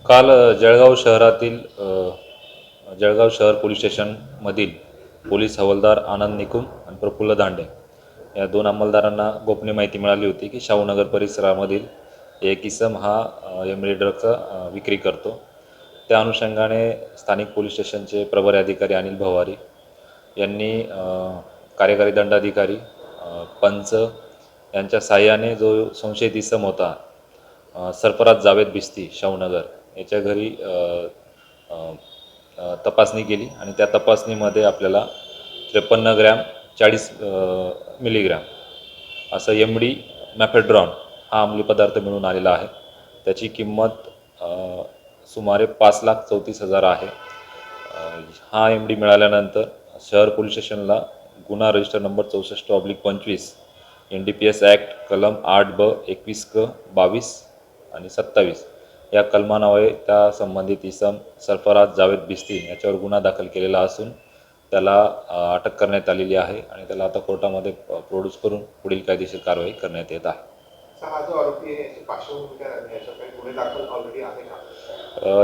काल जळगाव शहरातील जळगाव शहर पोलीस स्टेशनमधील पोलीस हवालदार आनंद निकुम आणि प्रफुल्ल दांडे या दोन अंमलदारांना गोपनीय माहिती मिळाली होती की शाहूनगर परिसरामधील एक इसम हा एमडी ड्रगचा विक्री करतो. त्या अनुषंगाने स्थानिक पोलीस स्टेशनचे प्रभारी अधिकारी अनिल भवारी यांनी कार्यकारी दंडाधिकारी पंच यांच्या साहाय्याने जो संशयित इसम होता सरफराज जावेद बिस्ती शाहूनगर याच्या घरी तपासणी केली आणि त्या तपासणीमध्ये आपल्याला 53 ग्रॅम 40 मिलीग्रॅम असं एमडी मॅफेड्रॉन हा अंमली पदार्थ मिळून आलेला आहे. त्याची किंमत सुमारे 5,34,000 आहे. हा एमडी मिळाल्यानंतर शहर पोलीस स्टेशनला गुन्हा रजिस्टर नंबर 64/25 NDPS ॲक्ट कलम 8B 21 22 आणि 27 या कलमान्वये त्या संबंधित इसम सरफराज जावेद बिस्ती याच्यावर गुन्हा दाखल केलेला असून त्याला अटक करण्यात आलेली आहे आणि त्याला आता कोर्टामध्ये प्रोड्यूस करून पुढील कायदेशीर कारवाई करण्यात येत आहे.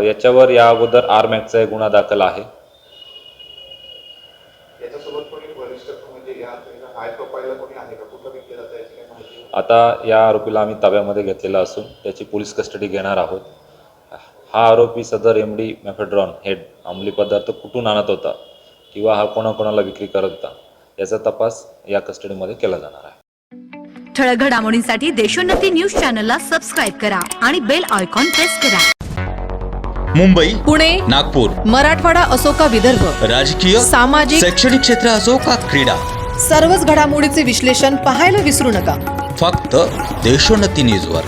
याच्यावर या अगोदर आरमॅक्सचा गुन्हा दाखल आहे. आता या आरोपीला आम्ही ताब्यामध्ये घेतलेला असून त्याची पोलीस कस्टडी घेणार आहोत. हा आरोपी सदर एमडी मॅफेड्रॉन हे अंमली पदार्थ कुठून आणत होता किंवा हा कोणाकोणाला विक्री करत होता याचा तपास या कस्टडीमध्ये केला जाणार आहे. ठळक घडामोडींसाठी देशोन्नती न्यूज चॅनलला सबस्क्राईब करा आणि बेल आयकॉन प्रेस करा. मुंबई, पुणे, नागपूर, मराठवाडा असो का विदर्भ, राजकीय, सामाजिक, शैक्षणिक क्षेत्र असो का क्रीडा, सर्वच घडामोडीचे विश्लेषण पाहायला विसरू नका. फक्त देशोन्नती न्यूजवर.